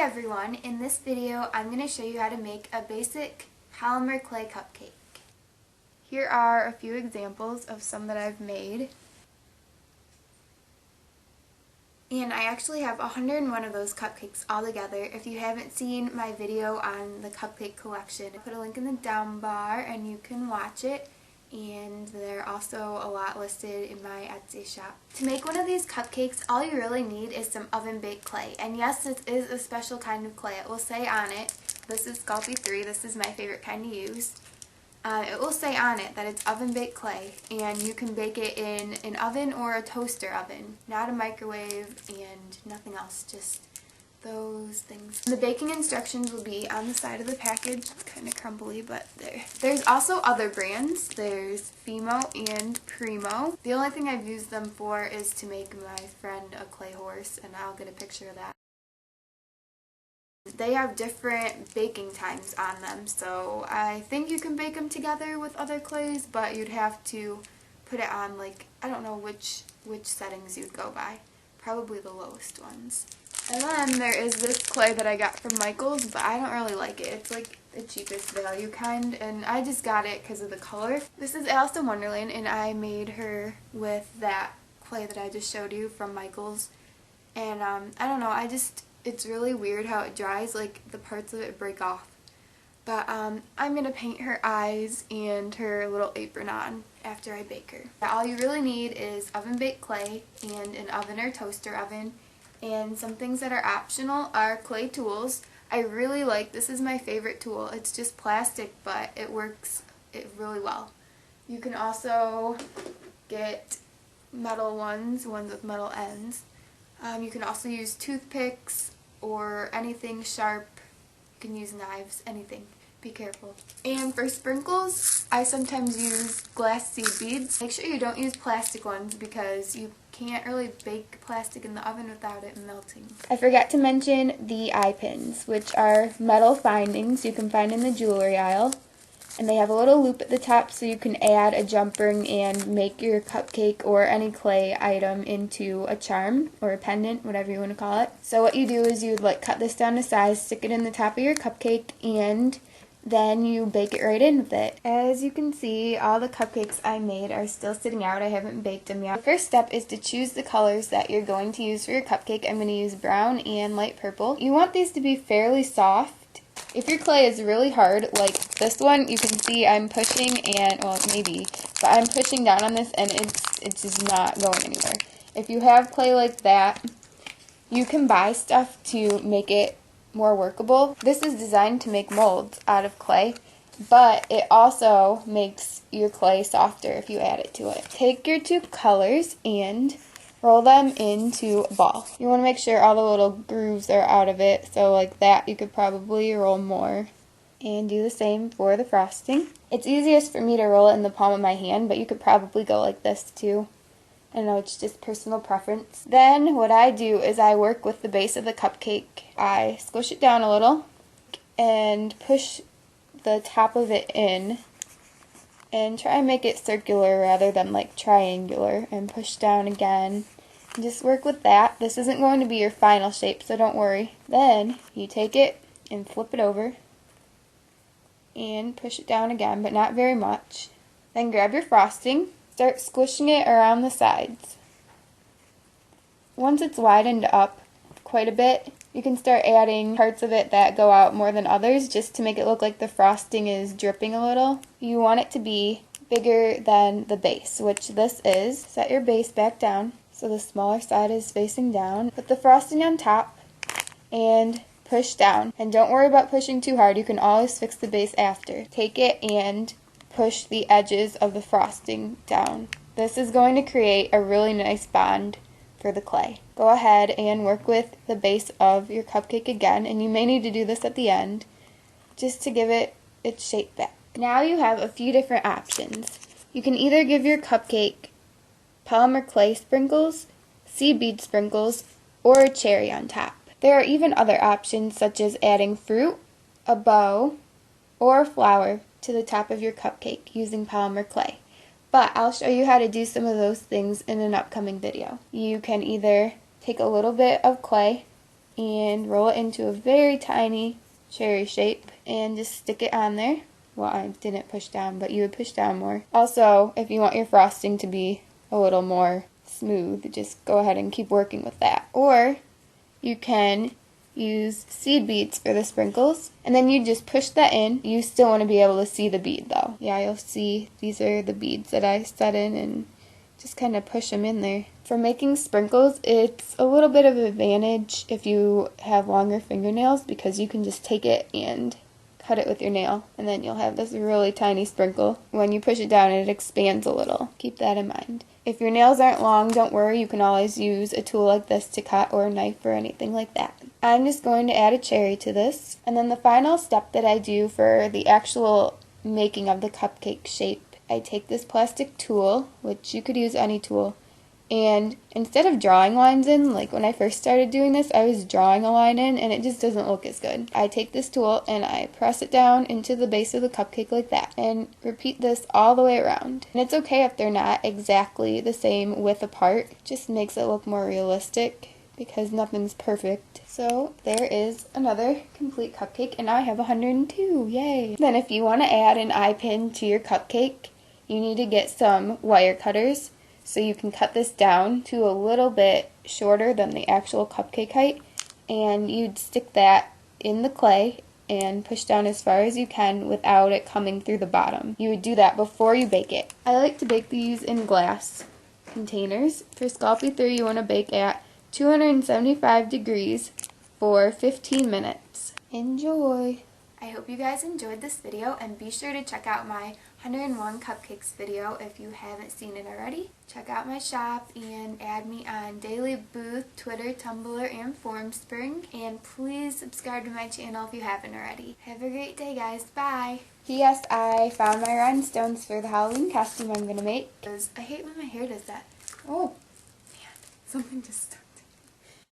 everyone, in this video I'm going to show you how to make a basic polymer clay cupcake. Here are a few examples of some that I've made. And I actually have 101 of those cupcakes all together. If you haven't seen my video on the cupcake collection, I'll put a link in the down bar and you can watch it. And there are also a lot listed in my Etsy shop. To make one of these cupcakes, all you really need is some oven-baked clay. And yes, this is a special kind of clay. It will say on it, this is Sculpey 3, this is my favorite kind to use. It will say on it that it's oven-baked clay, and you can bake it in an oven or a toaster oven, not a microwave and nothing else, just those things. The baking instructions will be on the side of the package. It's kind of crumbly, but there. There's also other brands. There's Fimo and Primo. The only thing I've used them for is to make my friend a clay horse, and I'll get a picture of that. They have different baking times on them, so I think you can bake them together with other clays, but you'd have to put it on, like, I don't know which settings you'd go by. Probably the lowest ones. And then there is this clay that I got from Michael's, but I don't really like it. It's like the cheapest value kind, and I just got it because of the color. This is Alice in Wonderland, and I made her with that clay that I just showed you from Michael's. And I don't know, it's really weird how it dries, like the parts of it break off. But I'm going to paint her eyes and her little apron on after I bake her. All you really need is oven-baked clay and an oven or toaster oven. And some things that are optional are clay tools. I really like, this is my favorite tool. It's just plastic, but it works really well. You can also get metal ones with metal ends. You can also use toothpicks or anything sharp. You can use knives, anything. Be careful. And for sprinkles, I sometimes use glass seed beads. Make sure you don't use plastic ones because you can't really bake plastic in the oven without it melting. I forgot to mention the eye pins, which are metal findings you can find in the jewelry aisle. And they have a little loop at the top so you can add a jump ring and make your cupcake or any clay item into a charm or a pendant, whatever you want to call it. So what you do is you would cut this down to size, stick it in the top of your cupcake, and then you bake it right in with it. As you can see, all the cupcakes I made are still sitting out. I haven't baked them yet. The first step is to choose the colors that you're going to use for your cupcake. I'm going to use brown and light purple. You want these to be fairly soft. If your clay is really hard, like this one, you can see I'm pushing and, well, maybe, but I'm pushing down on this and it's just not going anywhere. If you have clay like that, you can buy stuff to make it more workable. This is designed to make molds out of clay, but it also makes your clay softer if you add it to it. Take your two colors and roll them into a ball. You want to make sure all the little grooves are out of it, so like that you could probably roll more. And do the same for the frosting. It's easiest for me to roll it in the palm of my hand, but you could probably go like this too. I don't know, it's just personal preference. Then what I do is I work with the base of the cupcake. I squish it down a little and push the top of it in and try and make it circular rather than like triangular, and push down again. And just work with that. This isn't going to be your final shape, so don't worry. Then you take it and flip it over and push it down again, but not very much. Then grab your frosting. Start squishing it around the sides. Once it's widened up quite a bit, you can start adding parts of it that go out more than others just to make it look like the frosting is dripping a little. You want it to be bigger than the base, which this is. Set your base back down so the smaller side is facing down. Put the frosting on top and push down. And don't worry about pushing too hard. You can always fix the base after. Take it and push the edges of the frosting down. This is going to create a really nice bond for the clay. Go ahead and work with the base of your cupcake again, and you may need to do this at the end just to give it its shape back. Now you have a few different options. You can either give your cupcake polymer clay sprinkles, seed bead sprinkles, or a cherry on top. There are even other options such as adding fruit, a bow, or a flower to the top of your cupcake using polymer clay. But I'll show you how to do some of those things in an upcoming video. You can either take a little bit of clay and roll it into a very tiny cherry shape and just stick it on there. Well, I didn't push down, but you would push down more. Also, if you want your frosting to be a little more smooth, just go ahead and keep working with that. Or you can use seed beads for the sprinkles, and then you just push that in. You still want to be able to see the bead though. Yeah, you'll see these are the beads that I set in, and just kind of push them in there. For making sprinkles, it's a little bit of an advantage if you have longer fingernails, because you can just take it and cut it with your nail, and then you'll have this really tiny sprinkle. When you push it down, it expands a little. Keep that in mind. If your nails aren't long, don't worry, you can always use a tool like this to cut, or a knife or anything like that. I'm just going to add a cherry to this, and then the final step that I do for the actual making of the cupcake shape, I take this plastic tool, which you could use any tool, and instead of drawing lines in, like when I first started doing this, I was drawing a line in, and it just doesn't look as good. I take this tool and I press it down into the base of the cupcake like that, and repeat this all the way around. And it's okay if they're not exactly the same width apart, it just makes it look more realistic, because nothing's perfect. So there is another complete cupcake, and now I have 102, yay! Then if you want to add an eye pin to your cupcake, you need to get some wire cutters, so you can cut this down to a little bit shorter than the actual cupcake height, and you'd stick that in the clay and push down as far as you can without it coming through the bottom. You would do that before you bake it. I like to bake these in glass containers. For Sculpey 3, you want to bake at 275 degrees for 15 minutes. Enjoy! I hope you guys enjoyed this video, and be sure to check out my 101 Cupcakes video if you haven't seen it already. Check out my shop and add me on Daily Booth, Twitter, Tumblr, and Formspring. And please subscribe to my channel if you haven't already. Have a great day, guys. Bye! P.S. I found my rhinestones for the Halloween costume I'm going to make. I hate when my hair does that. Oh, man. Something just...